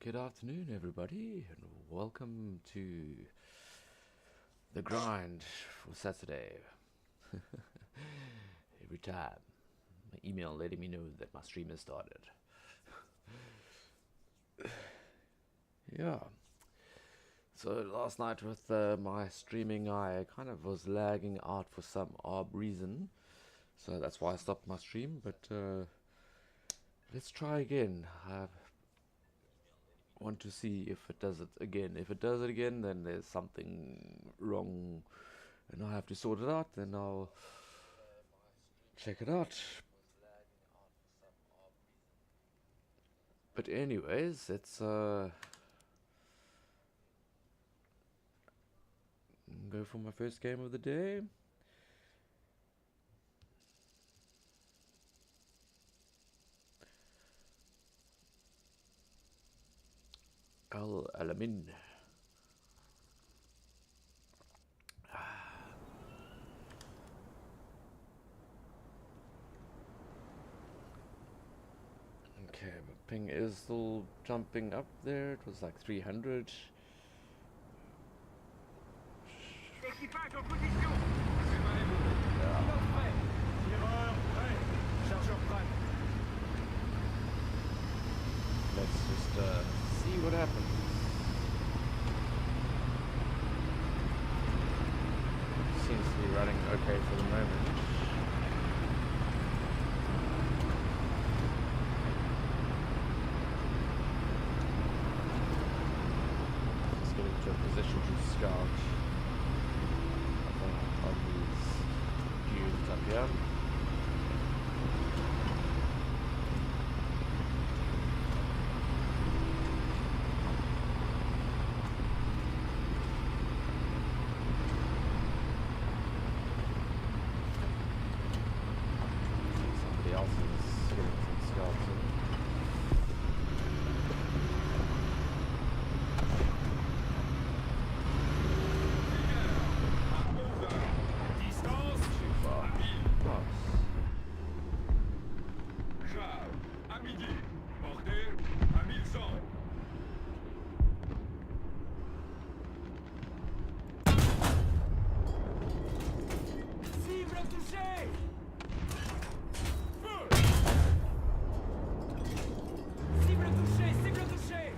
good afternoon, everybody, and welcome to the grind for Saturday. Every time, my email letting me know that my stream has started. Yeah. So last night with my streaming, I kind of was lagging out for some odd reason. So that's why I stopped my stream, but let's try again. I want to see if it does it again. If it does it again, then there's something wrong and I have to sort it out. Then I'll check it out. But anyways, let's go for my first game of the day. Al Alamin. Okay, but ping is still jumping up there. It was like 300. Équipage en position. Yeah. Pilote prêt. Tireur prêt. Chargeur prêt. Let's just see what happens. Seems to be running okay for the moment. Let's get into a position to scout on these dunes up here. Somebody else is getting some scouts in. Distance. Too far. Nice. Char. À midi. Portée. À 1100. Cible touchée. Feu. Cible touchée. Cible touchée.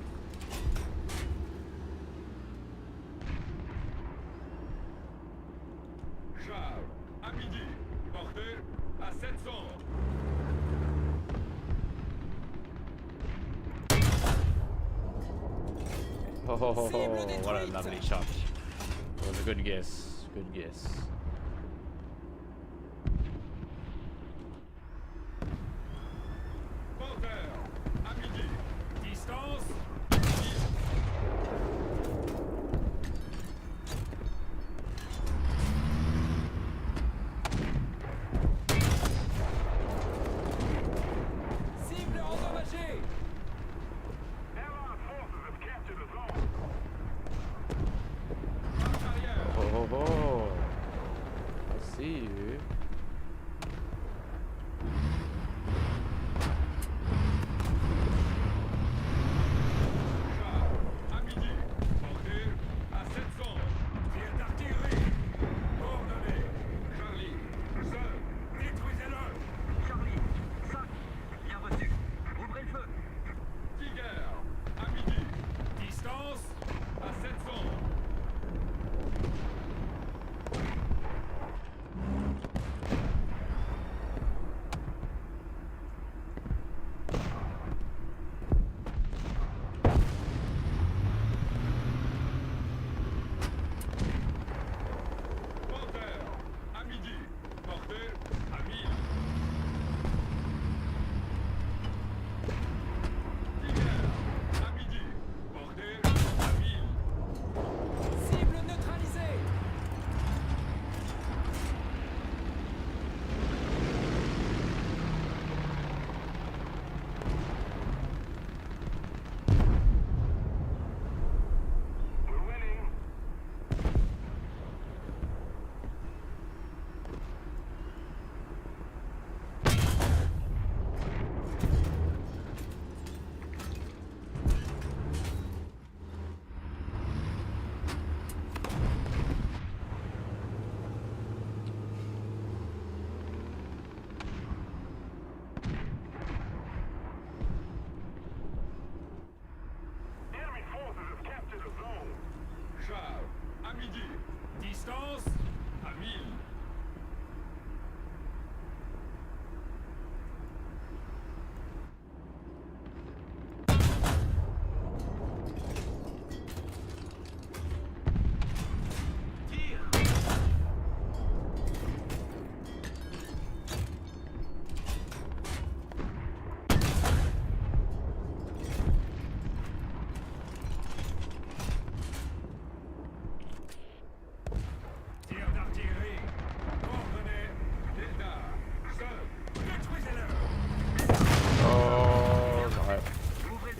Char. À midi. Portée. À 700. Oh, what a lovely shot. It was a good guess. Good guess. Panther. À midi. Distance. Cible endommagée. Allied forces have captured the zone. Marche arrière. Oh,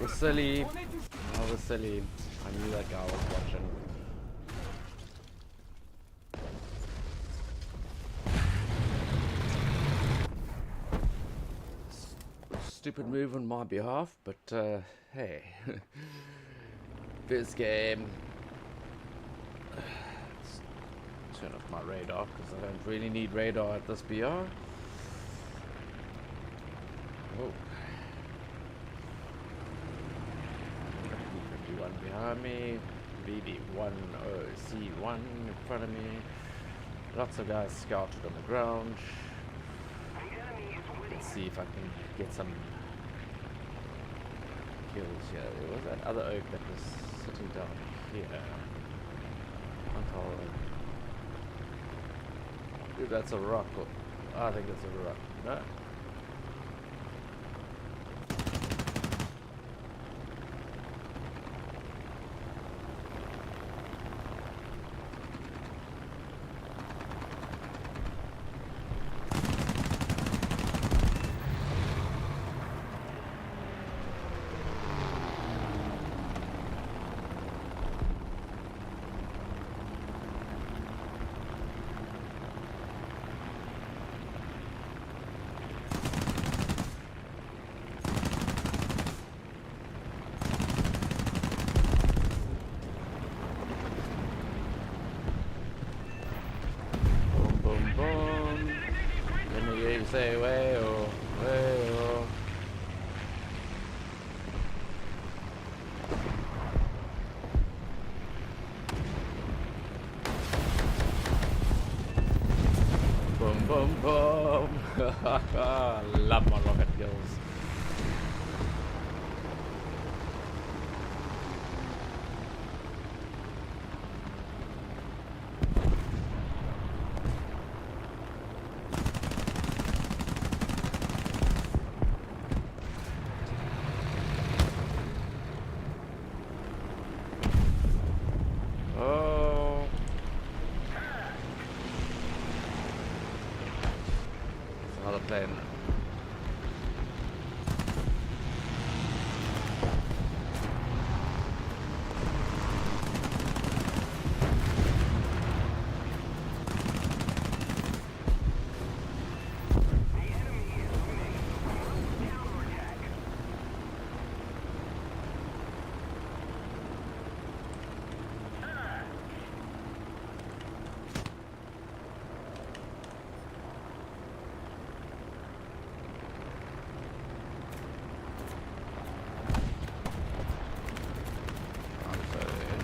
was silly. I was silly. I knew that guy was watching. Stupid move on my behalf, but hey. This game. Let's turn off my radar because I don't really need radar at this BR. Oh. One behind me, BD1 C1 in front of me. Lots of guys scouted on the ground. Let's see if I can get some kills here. There was that other oak that was sitting down here. If that's a rock, or I think it's a rock. No. Say way oh, way oh. Boom, boom, boom. Love my rocket kills. Plane.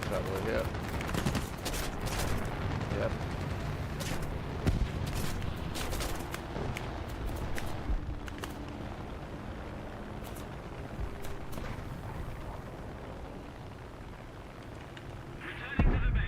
Trouble here. Yep. Returning to the base.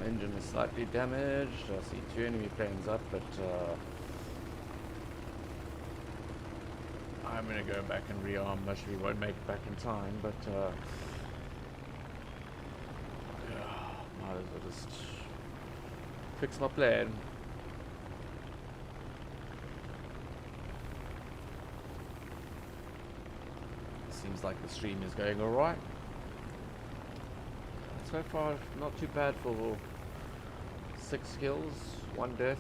Engine is slightly damaged. I see 2 enemy planes up, but I'm gonna go back and rearm. Actually, won't make it back in time, but might as well just fix my plane. Seems like the stream is going alright. So far, not too bad for 6 kills, 1 death.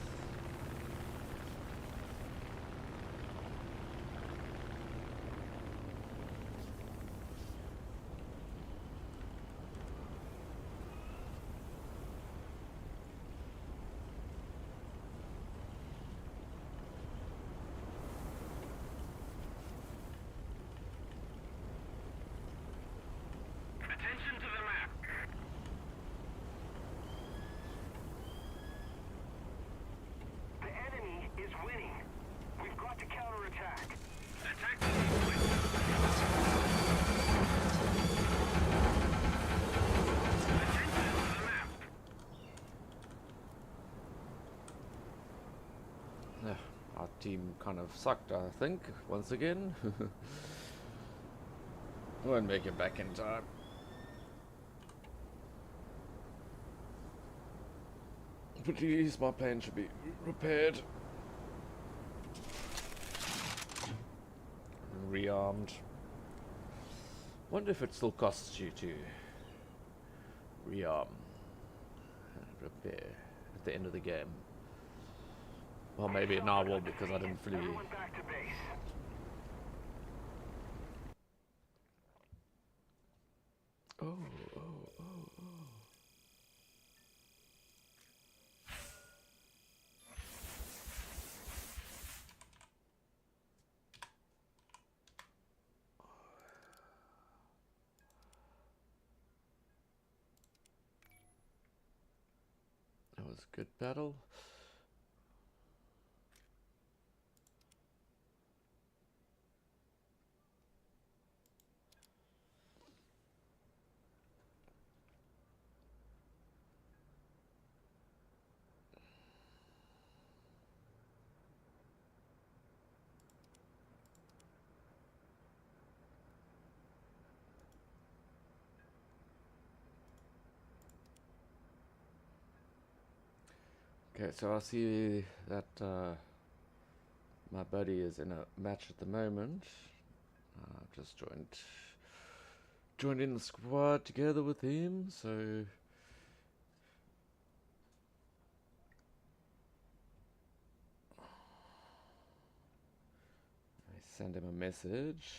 Attention to the map. kind of sucked, I think, once again. Won't make it back in time. But at least my plane should be repaired. And rearmed. Wonder if it still costs you to rearm and repair at the end of the game. Well, maybe it now will because I didn't fully. Everyone back to base. Oh. That was a good battle. Okay, so I see that my buddy is in a match at the moment. Just joined in the squad together with him, so I send him a message.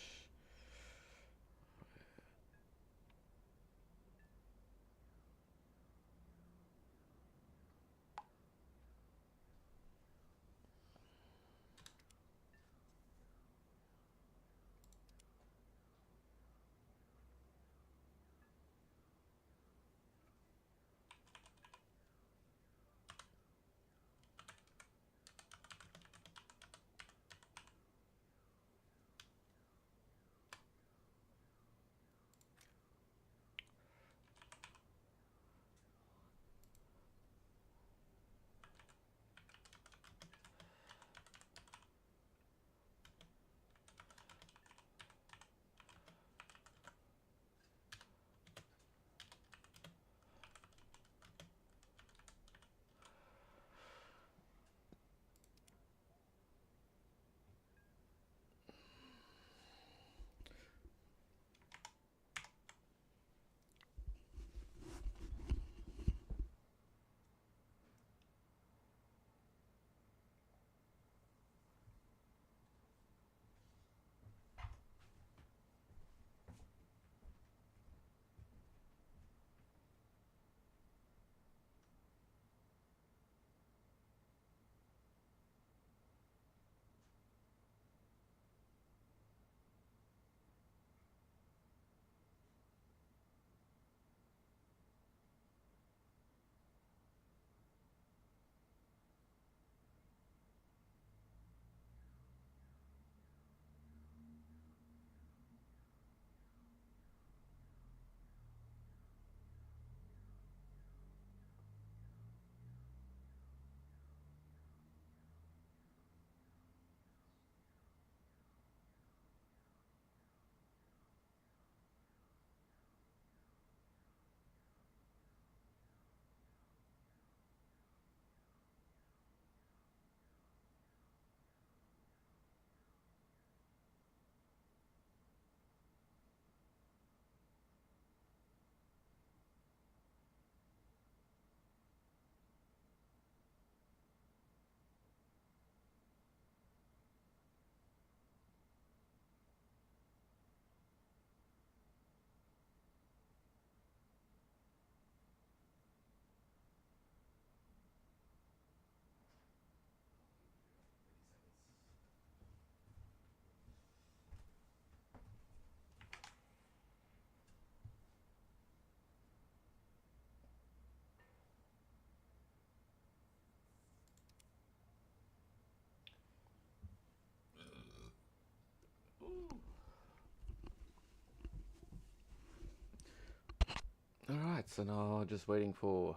Alright, so now just waiting for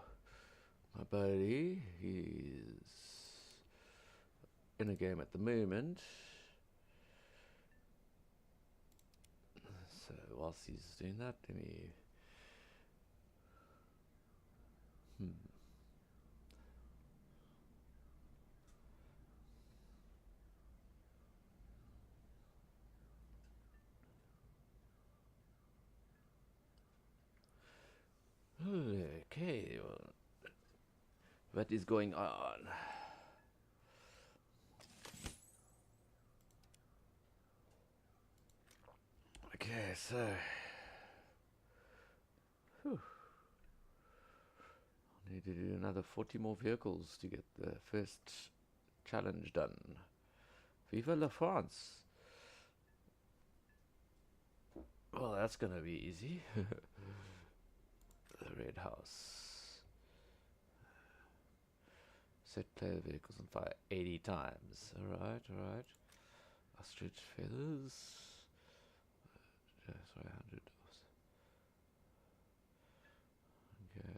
my buddy. He's in a game at the moment. So whilst he's doing that, let me... Okay, well, what is going on? Okay, so... Whew. I need to do another 40 more vehicles to get the first challenge done. Viva la France! Well, that's gonna be easy. The red house. Set player vehicles on fire 80 times. Alright, alright. Ostrich feathers. Sorry, 100. Okay.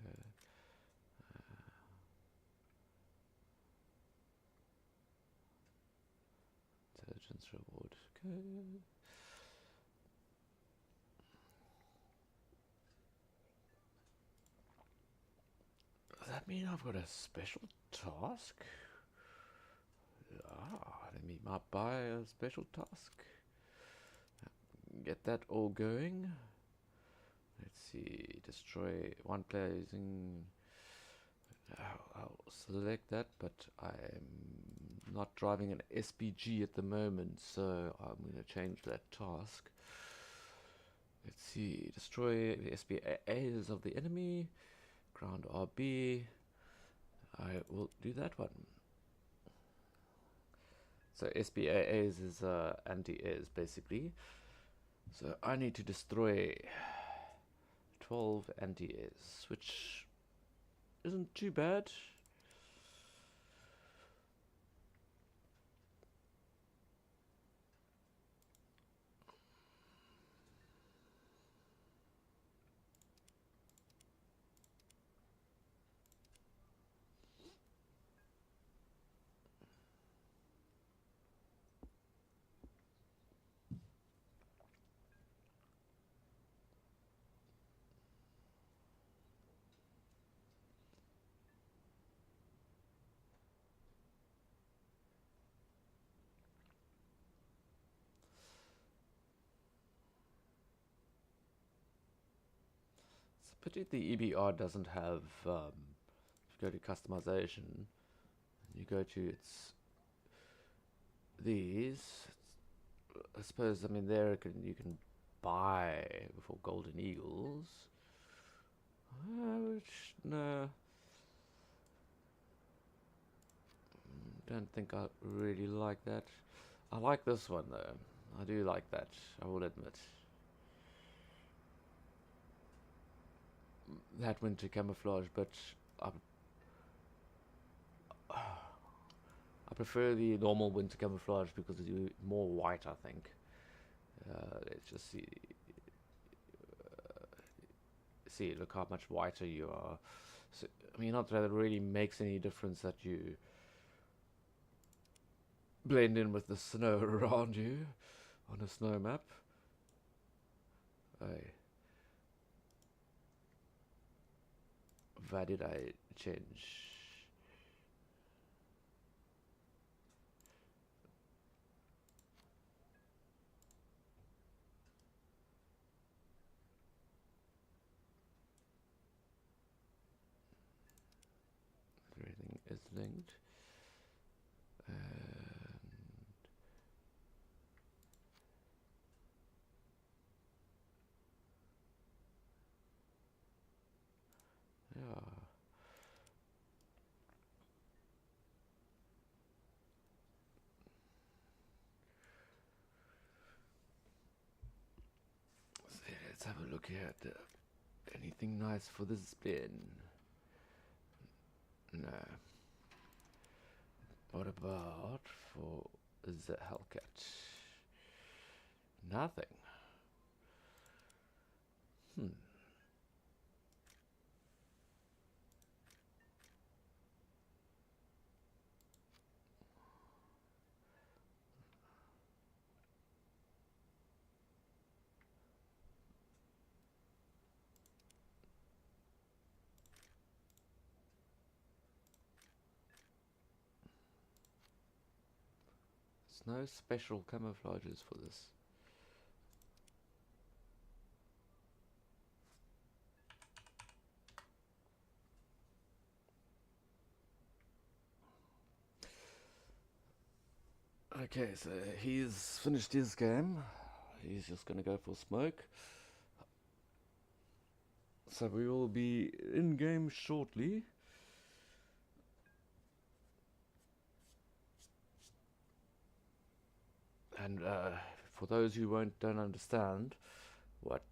Intelligence reward. Okay. Does that mean I've got a special task? Let me buy a special task. Get that all going. Let's see. Destroy one player using... I'll select that, but I'm not driving an SPG at the moment, so I'm going to change that task. Let's see. Destroy the SPAs of the enemy. Ground RB. I will do that one. So SPAs is anti-airs basically. So I need to destroy 12 anti-airs, which isn't too bad. Pity the EBR doesn't have, if you go to customization, you go to these, I suppose, I mean, there you can buy for Golden Eagles, which, no, don't think I really like that. I like this one though, I do like that, I will admit. That winter camouflage, but I prefer the normal winter camouflage because it's more white, I think. Let's just see, look how much whiter you are. So, I mean, not that it really makes any difference that you blend in with the snow around you on a snow map. Why did I change? Everything is linked. Yeah. So let's have a look here at anything nice for this bin. No. What about for the Hellcat? Nothing. no special camouflages for this. Okay, so he's finished his game. He's just gonna go for smoke. So we will be in game shortly. And for those who don't understand what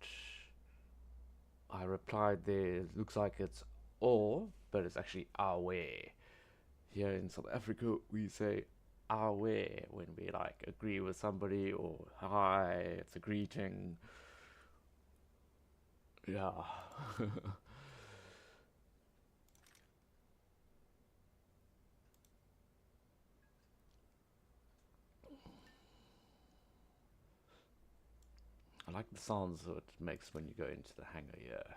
I replied there, it looks like it's or, but it's actually awe. Here in South Africa, we say awe when we like agree with somebody, or hi, it's a greeting. Yeah. I like the sounds that it makes when you go into the hangar here.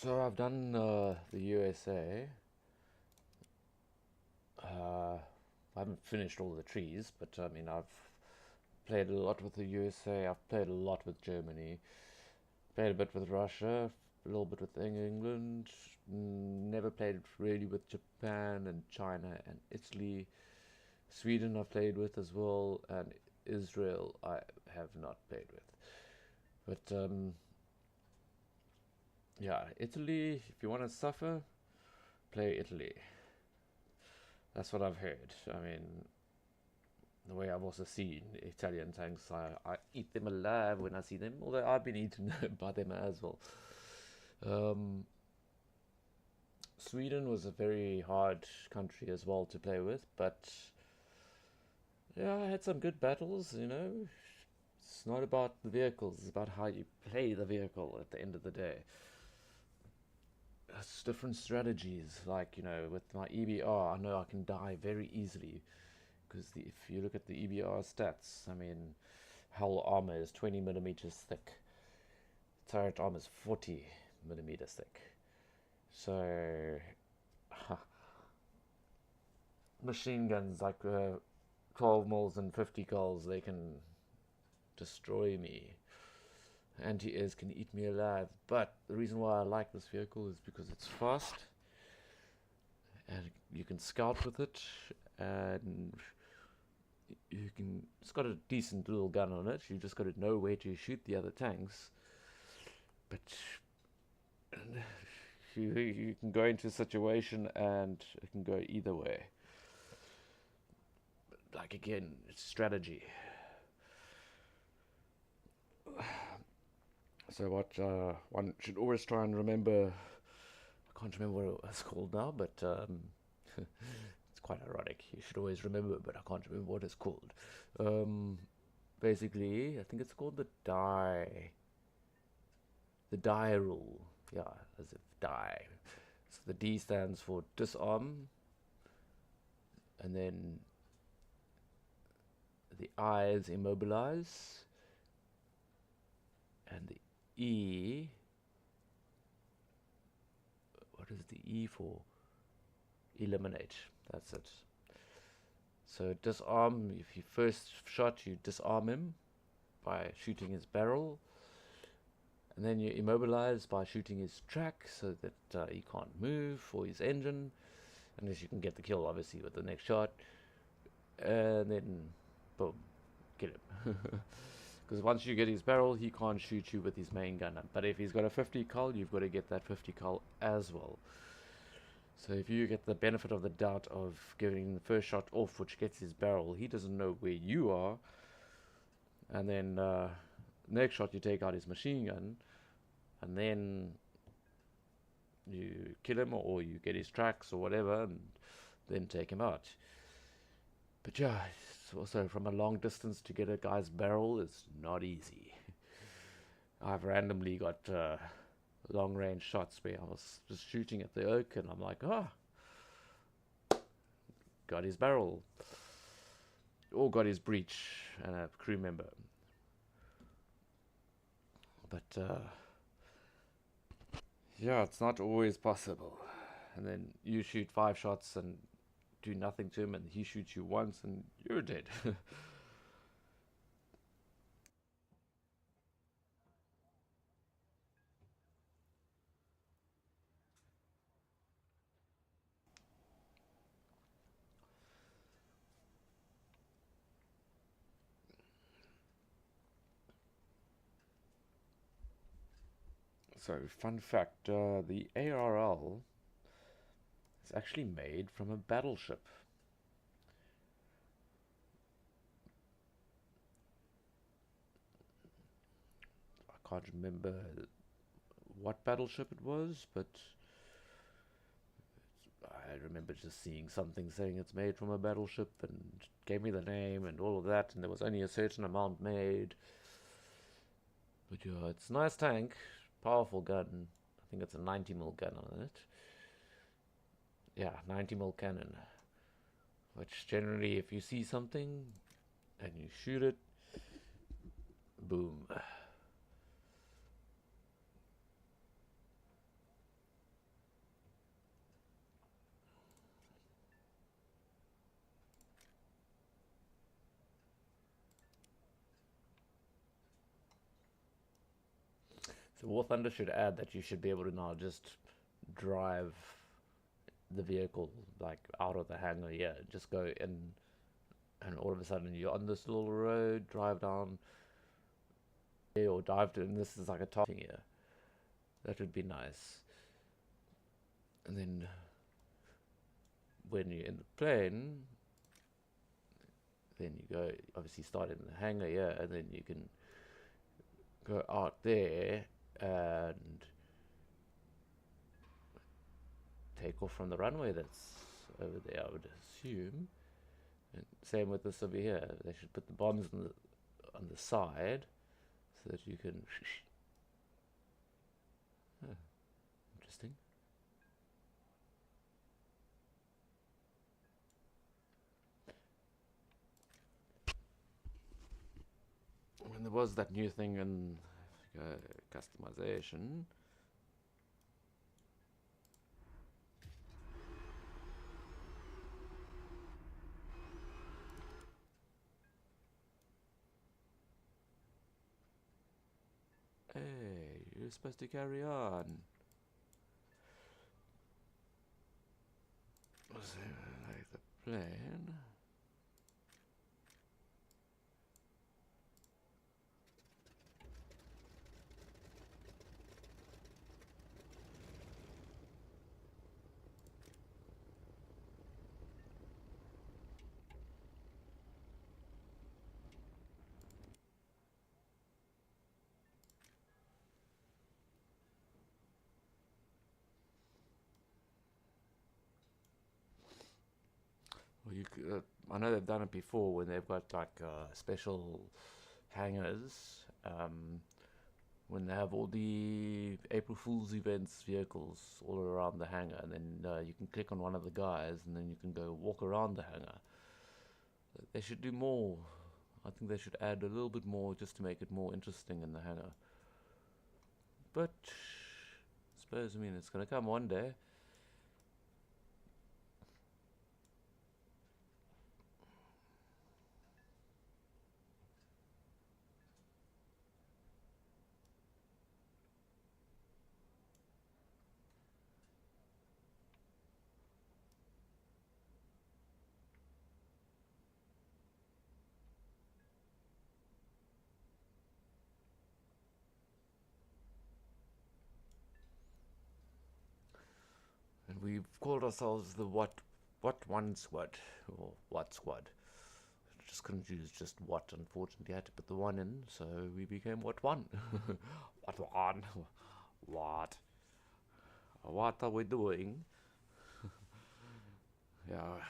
So I've done the USA. I haven't finished all the trees, but I mean I've played a lot with the USA. I've played a lot with Germany. Played a bit with Russia. A little bit with England. Never played really with Japan and China and Italy. Sweden I've played with as well, and Israel I have not played with. But yeah, Italy. If you want to suffer, play Italy. That's what I've heard. I mean, the way I've also seen Italian tanks, I eat them alive when I see them, although I've been eaten by them as well. Um, Sweden was a very hard country as well to play with, but yeah, I had some good battles, you know. It's not about the vehicles, it's about how you play the vehicle at the end of the day. It's different strategies, like, you know, with my EBR, I know I can die very easily because if you look at the EBR stats, I mean, hull armor is 20 millimeters thick, turret armor is 40 millimeters thick. So, machine guns like 12 mils and 50 goals, they can destroy me. Anti-airs can eat me alive. But the reason why I like this vehicle is because it's fast, and you can scout with it, and it's got a decent little gun on it. You just got to know where to shoot the other tanks. But you can go into a situation and it can go either way. Like, again, it's strategy. So what one should always try and remember, I can't remember what it was called now, but it's quite ironic. You should always remember, but I can't remember what it's called. Basically, I think it's called the die rule. Yeah, as if die. So the D stands for disarm, and then the I is immobilize, and the E, what is the E for? Eliminate. That's it. So disarm, if you first shot, you disarm him by shooting his barrel, And then you immobilize by shooting his track so that he can't move, or his engine, unless you can get the kill, obviously, with the next shot. And then, boom, get him. Because once you get his barrel, he can't shoot you with his main gun. But if he's got a 50 cal, you've got to get that 50 cal as well. So if you get the benefit of the doubt of giving the first shot off, which gets his barrel, he doesn't know where you are. And then next shot you take out his machine gun, and then you kill him, or you get his tracks or whatever, and then take him out. But yeah, it's also from a long distance to get a guy's barrel is not easy. I've randomly got long range shots where I was just shooting at the oak and I'm like, got his barrel, or got his breech and a crew member. But yeah, it's not always possible. And then you shoot 5 shots and do nothing to him, and he shoots you once and you're dead. So, fun fact, the ARL is actually made from a battleship. I can't remember what battleship it was, but I remember just seeing something saying it's made from a battleship, and gave me the name and all of that, and there was only a certain amount made. But yeah, it's a nice tank, powerful gun. I think it's a 90mm gun on it. Yeah, 90mm cannon. Which generally, if you see something and you shoot it, boom. So War Thunder should add that you should be able to now just drive the vehicle like out of the hangar. Yeah, just go in, and all of a sudden you're on this little road, drive down, or dive to, and this is like a top here. That would be nice. And then when you're in the plane, then you go, obviously start in the hangar, yeah, and then you can go out there and take off from the runway that's over there, I would assume. And same with this over here. They should put the bombs on the side so that you can. Oh, interesting. When there was that new thing in customization. Hey, you're supposed to carry on. So, like the plane. Well, I know they've done it before when they've got like special hangars. When they have all the April Fool's events vehicles all around the hangar, and then you can click on one of the guys, and then you can go walk around the hangar. They should do more. I think they should add a little bit more just to make it more interesting in the hangar. But I suppose, I mean, it's going to come one day. we've called ourselves the What One Squad, or What Squad. Just couldn't use just what, unfortunately. I had to put the one in, so we became What One. What One? What? What are we doing? Yeah.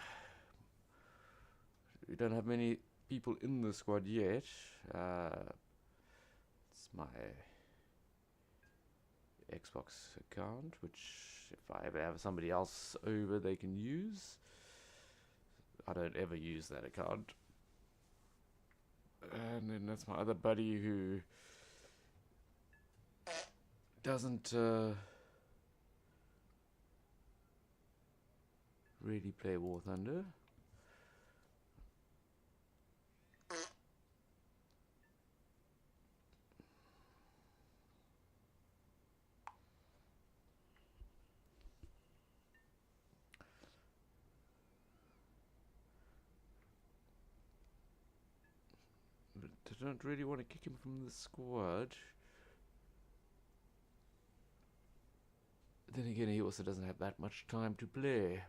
We don't have many people in the squad yet. It's my Xbox account, which if I ever have somebody else over, they can use. I don't ever use that account. And then that's my other buddy who doesn't really play War Thunder. But I don't really want to kick him from the squad. Then again, he also doesn't have that much time to play.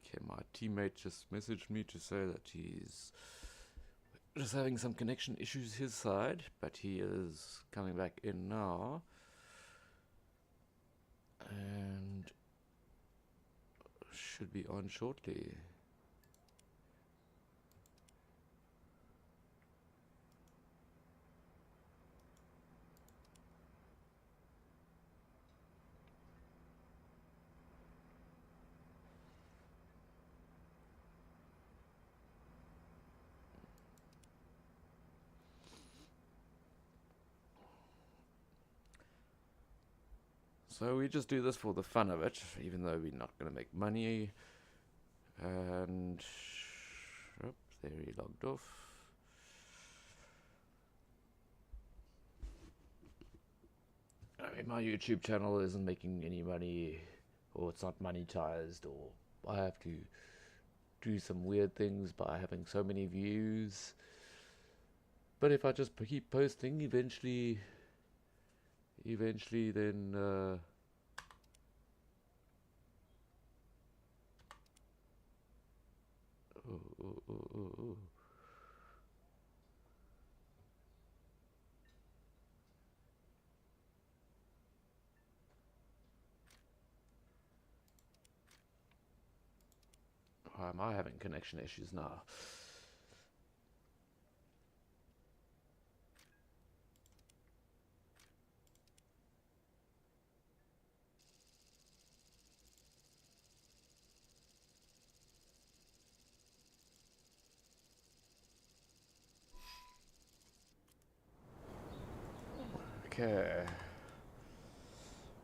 Okay, my teammate just messaged me to say that he's just having some connection issues his side, but he is coming back in now. And should be on shortly. So we just do this for the fun of it, even though we're not going to make money. And oops, there he logged off. I mean, my YouTube channel isn't making any money, or it's not monetized, or I have to do some weird things by having so many views. But if I just keep posting, eventually then oh. Why am I having connection issues now? Okay.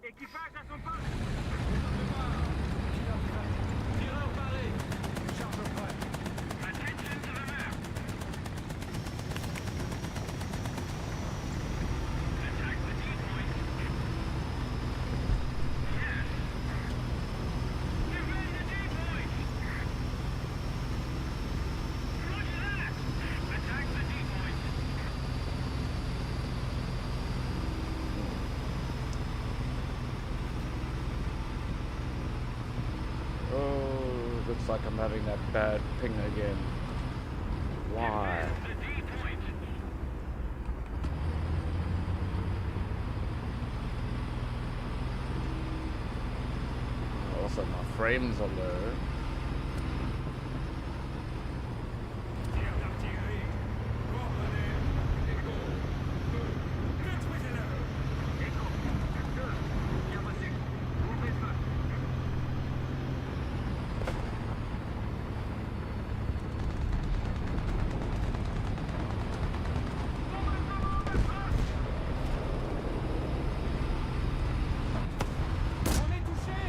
Équipage à son poste. Tireur paré. Charge prêt. Attention to the map. Attack the D-point. Yes. Defend the D-point. Roger that. Attack the D-point. Oh, looks like I'm having that bad ping again. Why? The D-point. Also, my frames are low. Tir d'artillerie. Coordonnées. Écho. Détruisez-le. Écho. 2. Bien reçu. Ouvrez feu. On est touché.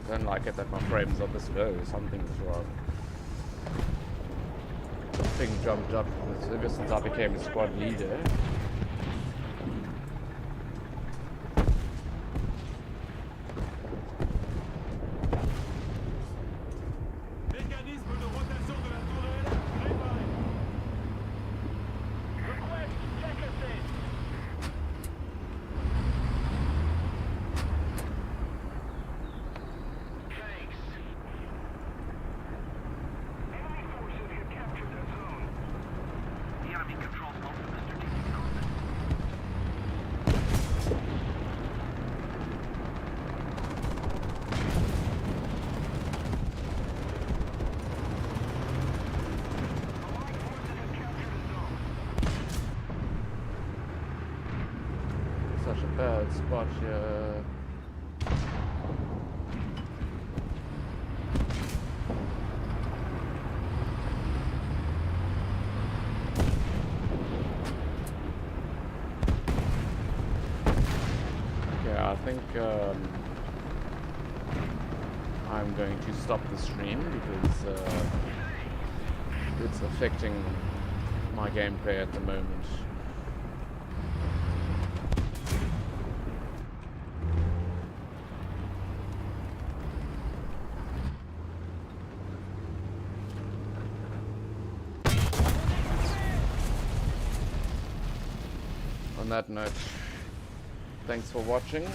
Don't like it that my frames are this low. Something's wrong. The thing jumped up ever since I became a squad leader. Mécanisme de rotation de la tourelle réparé. Request check assist. Thanks. Enemy forces have captured that zone. The enemy controls most of the strategic equipment. Allied forces have captured a zone. Such a bad spot here. Okay, I think I'm going to stop the stream because it's affecting my gameplay at the moment. On that note, thanks for watching.